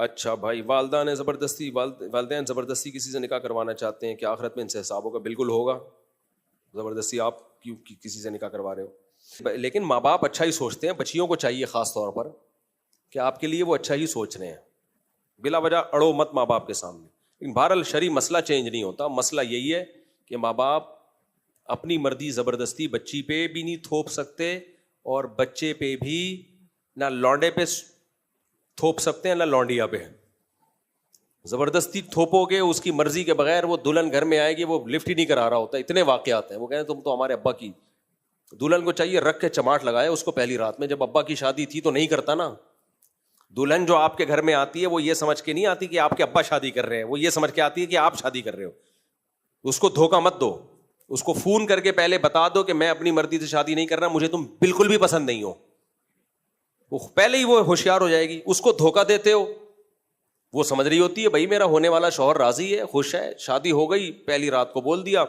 اچھا بھائی، والدین زبردستی کسی سے نکاح کروانا چاہتے ہیں، کیا آخرت میں ان سے حساب ہوگا؟ بالکل ہوگا. زبردستی آپ کیوں کسی سے نکاح کروا رہے ہو؟ لیکن ماں باپ اچھا ہی سوچتے ہیں، بچیوں کو چاہیے خاص طور پر کہ آپ کے لیے وہ اچھا ہی سوچ رہے ہیں. بلا وجہ اڑو مت ماں باپ کے سامنے. لیکن بہرحال شرعی مسئلہ چینج نہیں ہوتا. مسئلہ یہی ہے کہ ماں باپ اپنی مرضی زبردستی بچی پہ بھی نہیں تھوپ سکتے، اور بچے پہ بھی نہ لونڈے پہ تھوپ سکتے ہیں نہ لونڈیا پہ. زبردستی تھوپو گے اس کی مرضی کے بغیر، وہ دلہن گھر میں آئے گی، وہ لفٹ ہی نہیں کرا رہا ہوتا. اتنے واقعات ہیں. وہ کہیں تم تو ہمارے ابا کی. دلہن کو چاہیے رکھ کے چماٹ لگائے اس کو پہلی رات میں. جب ابا کی شادی تھی تو نہیں کرتا نا. دلہن جو آپ کے گھر میں آتی ہے وہ یہ سمجھ کے نہیں آتی کہ آپ کے ابا شادی کر رہے ہیں، وہ یہ سمجھ کے آتی ہے کہ آپ شادی کر رہے ہو. اس کو دھوکہ مت دو. اس کو فون کر کے پہلے بتا دو کہ میں اپنی مرضی سے شادی نہیں کر رہا، مجھے تم بالکل بھی پسند نہیں ہو. وہ پہلے ہی وہ ہوشیار ہو جائے گی. اس کو دھوکہ دیتے ہو، وہ سمجھ رہی ہوتی ہے بھائی میرا ہونے والا شوہر راضی ہے، خوش ہے، شادی ہو گئی. پہلی رات کو بول دیا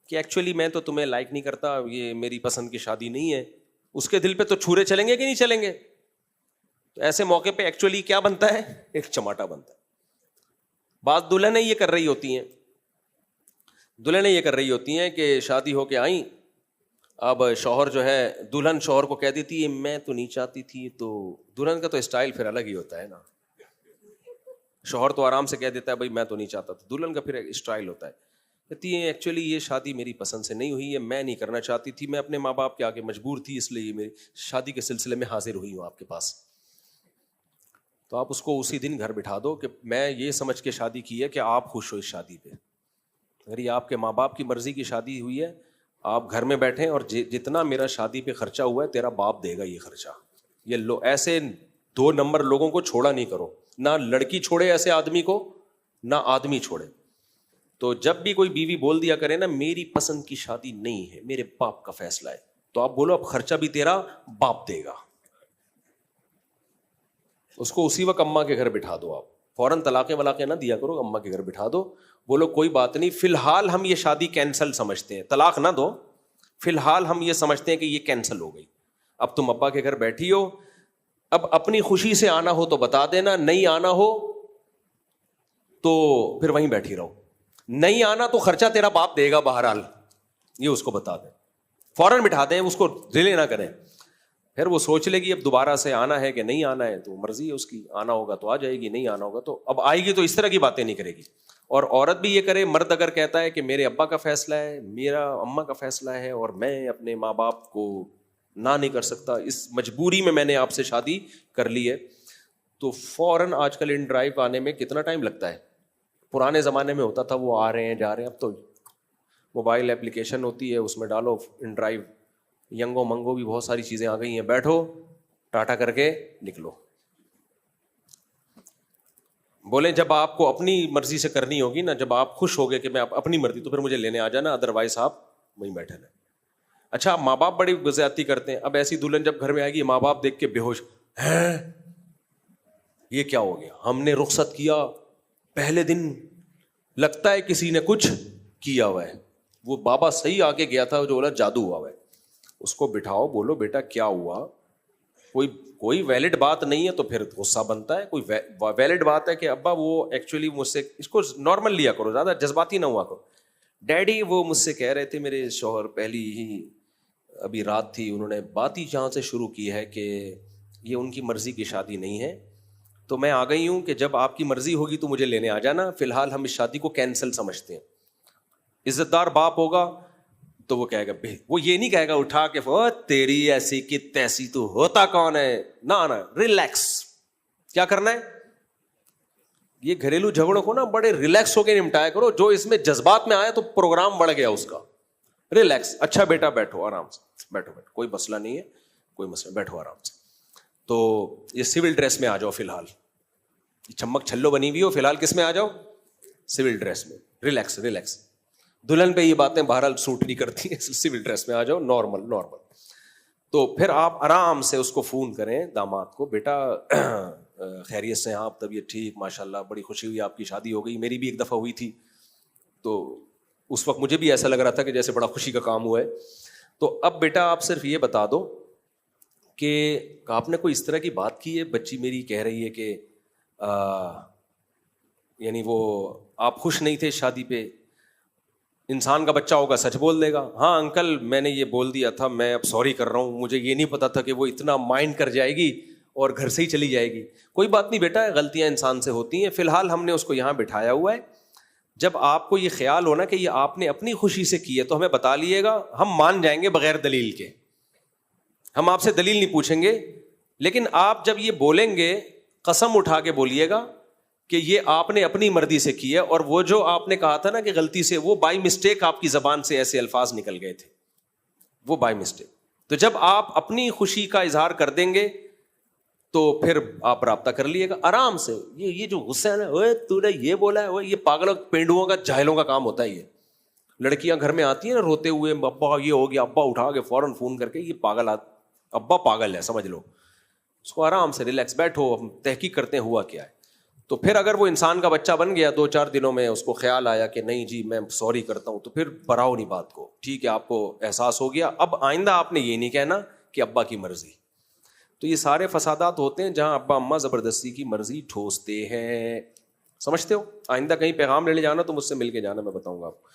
کہ ایکچولی میں تو تمہیں لائک نہیں کرتا، یہ میری پسند کی شادی نہیں ہے. اس کے دل پہ تو چھرے چلیں گے کہ نہیں چلیں گے؟ تو ایسے موقع پہ ایکچولی کیا بنتا ہے؟ ایک چماٹا بنتا ہے. بعض دلہنیں یہ کر رہی ہوتی ہیں کہ شادی ہو کے آئیں، اب شوہر جو ہے، دلہن شوہر کو کہہ دیتی ہے میں تو نہیں چاہتی تھی. تو دلہن کا تو اسٹائل پھر الگ ہی ہوتا ہے نا. شوہر تو آرام سے کہہ دیتا ہے بھائی میں تو نہیں چاہتا تھا. دلہن کا پھر اسٹائل ہوتا ہے، کہتی ہے ایکچولی یہ شادی میری پسند سے نہیں ہوئی ہے، میں نہیں کرنا چاہتی تھی، میں اپنے ماں باپ کے آگے مجبور تھی، اس لیے میری شادی کے سلسلے میں حاضر ہوئی ہوں آپ کے پاس. تو آپ اس کو اسی دن گھر بٹھا دو کہ میں یہ سمجھ کے شادی کی ہے کہ آپ خوش ہو اس شادی پہ. اگر یہ آپ کے ماں باپ کی مرضی کی شادی ہوئی ہے، آپ گھر میں بیٹھیں اور جتنا میرا شادی پہ خرچہ ہوا ہے تیرا باپ دے گا یہ خرچہ. یہ ایسے 2 نمبر لوگوں کو چھوڑا نہیں کرو. نہ لڑکی چھوڑے ایسے آدمی کو، نہ آدمی چھوڑے. تو جب بھی کوئی بیوی بول دیا کرے نا میری پسند کی شادی نہیں ہے، میرے باپ کا فیصلہ ہے، تو آپ بولو اب خرچہ بھی تیرا باپ دے گا. اس کو اسی وقت اماں کے گھر بٹھا دو. آپ فوراً طلاقیں ولاقیں نہ دیا کرو، اماں کے گھر بٹھا دو. بولو کوئی بات نہیں، فی الحال ہم یہ شادی کینسل سمجھتے ہیں. طلاق نہ دو، فی الحال ہم یہ سمجھتے ہیں کہ یہ کینسل ہو گئی. اب تم ابا کے گھر بیٹھی ہو، اب اپنی خوشی سے آنا ہو تو بتا دینا، نہیں آنا ہو تو پھر وہیں بیٹھی رہو. نہیں آنا تو خرچہ تیرا باپ دے گا بہرحال، یہ اس کو بتا دیں. فوراً بٹھا دیں، اس کو ڈیلے نہ کریں. پھر وہ سوچ لے گی اب دوبارہ سے آنا ہے کہ نہیں آنا ہے، تو مرضی ہے اس کی. آنا ہوگا تو آ جائے گی، نہیں آنا ہوگا تو اب آئے گی تو اس طرح کی باتیں نہیں کرے گی. اور عورت بھی یہ کرے، مرد اگر کہتا ہے کہ میرے ابا کا فیصلہ ہے، میرا اماں کا فیصلہ ہے، اور میں اپنے ماں باپ کو نہ نہیں کر سکتا، اس مجبوری میں نے آپ سے شادی کر لی ہے، تو فوراً آج کل ان ڈرائیو آنے میں کتنا ٹائم لگتا ہے. پرانے زمانے میں ہوتا تھا وہ آ رہے ہیں جا رہے ہیں، اب تو موبائل اپلیکیشن ہوتی ہے، اس میں ڈالو ان ڈرائیو، ینگو منگو بھی بہت ساری چیزیں آ گئی ہیں، بیٹھو ٹاٹا کر کے نکلو. بولیں جب آپ کو اپنی مرضی سے کرنی ہوگی نا، جب آپ خوش ہو گئے کہ میں اپنی مرضی، تو پھر مجھے لینے آ جانا، ادروائز آپ وہیں بیٹھے رہیں. اچھا ماں باپ بڑی زیادتی کرتے ہیں. اب ایسی دلہن جب گھر میں آئے گی، ماں باپ دیکھ کے بے ہوش ہیں، یہ کیا ہو گیا، ہم نے رخصت کیا پہلے دن لگتا ہے کسی نے کچھ کیا ہوا ہے. وہ بابا صحیح آگے گیا تھا جو بولا جادو ہوا ہوا ہے. اس کو بٹھاؤ، بولو بیٹا کیا ہوا، کوئی ویلڈ بات نہیں ہے تو پھر غصہ بنتا ہے. کوئی ویلڈ بات ہے کہ ابا وہ ایکچولی مجھ سے، اس کو نارمل لیا کرو، زیادہ جذباتی نہ ہوا کرو. ڈیڈی وہ مجھ سے کہہ رہے تھے، میرے شوہر پہلی ہی ابھی رات تھی، انہوں نے بات ہی جہاں سے شروع کی ہے کہ یہ ان کی مرضی کی شادی نہیں ہے، تو میں آ گئی ہوں کہ جب آپ کی مرضی ہوگی تو مجھے لینے آ جانا، فی الحال ہم اس شادی کو کینسل سمجھتے ہیں. عزت دار باپ ہوگا تو وہ کہے گا، وہ یہ نہیں کہے گا اٹھا کے تیری ایسی کی تیسی، تو ہوتا کون ہے، نہ آنا، ریلیکس. کیا کرنا ہے، یہ گھریلو جھگڑوں کو نا بڑے ریلیکس ہو کے نمٹایا کرو. جو اس میں جذبات میں آیا تو پروگرام بڑھ گیا اس کا. ریلیکس، اچھا بیٹا بیٹھو آرام سے، بیٹھو کوئی مسئلہ نہیں ہے، کوئی مسئلہ، بیٹھو آرام سے. تو یہ سول ڈریس میں آ جاؤ، فی الحال چمک چھلو بنی ہوئی ہو، فی الحال کس میں آ جاؤ، سول ڈریس میں، ریلیکس ریلیکس. دلہن پہ یہ باتیں بہرحال سوٹ نہیں کرتی ہیں، سول ڈریس میں آ جاؤ، نارمل. تو پھر آپ آرام سے اس کو فون کریں، داماد کو، بیٹا خیریت سے ہیں آپ، طبیعت ٹھیک، ماشاء اللہ بڑی خوشی ہوئی آپ کی شادی ہو گئی، میری بھی ایک دفعہ ہوئی تھی، تو اس وقت مجھے بھی ایسا لگ رہا تھا کہ جیسے بڑا خوشی کا کام ہوا ہے. تو اب بیٹا آپ صرف یہ بتا دو کہ آپ نے کوئی اس طرح کی بات کی ہے، بچی میری کہہ رہی ہے کہ یعنی وہ آپ خوش نہیں تھے شادی پہ, انسان کا بچہ ہوگا سچ بول دے گا, ہاں انکل میں نے یہ بول دیا تھا, میں اب سوری کر رہا ہوں, مجھے یہ نہیں پتا تھا کہ وہ اتنا مائنڈ کر جائے گی اور گھر سے ہی چلی جائے گی. کوئی بات نہیں بیٹا, غلطیاں انسان سے ہوتی ہیں, فی الحال ہم نے اس کو یہاں بٹھایا ہوا ہے. جب آپ کو یہ خیال ہونا کہ یہ آپ نے اپنی خوشی سے کی ہے تو ہمیں بتا لیے گا, ہم مان جائیں گے بغیر دلیل کے, ہم آپ سے دلیل نہیں پوچھیں گے. لیکن آپ جب یہ بولیں گے قسم اٹھا کے بولیے گا کہ یہ آپ نے اپنی مرضی سے کی ہے, اور وہ جو آپ نے کہا تھا نا کہ غلطی سے, وہ بائی مسٹیک آپ کی زبان سے ایسے الفاظ نکل گئے تھے, وہ بائی مسٹیک. تو جب آپ اپنی خوشی کا اظہار کر دیں گے تو پھر آپ رابطہ کر لیے گا آرام سے. یہ جو غصہ ہے نا, اوے تو نے یہ بولا ہے, یہ پاگلوں پینڈوؤں کا جاہلوں کا کام ہوتا ہے. یہ لڑکیاں گھر میں آتی ہیں نا روتے ہوئے, ابا یہ ہو گیا, ابا اٹھا کے فوراً فون کر کے, یہ پاگل ابا پاگل ہے سمجھ لو. اس کو آرام سے ریلیکس, بیٹھو, ہم تحقیق کرتے ہیں ہوا کیا ہے. تو پھر اگر وہ انسان کا بچہ بن گیا 2-4 دنوں میں, اس کو خیال آیا کہ نہیں جی میں سوری کرتا ہوں, تو پھر بڑھاؤ نہیں بات کو, ٹھیک ہے آپ کو احساس ہو گیا, اب آئندہ آپ نے یہ نہیں کہنا کہ ابا کی مرضی. تو یہ سارے فسادات ہوتے ہیں جہاں ابا اماں زبردستی کی مرضی ٹھوستے ہیں, سمجھتے ہو. آئندہ کہیں پیغام لینے جانا تو مجھ سے مل کے جانا, میں بتاؤں گا آپ کو.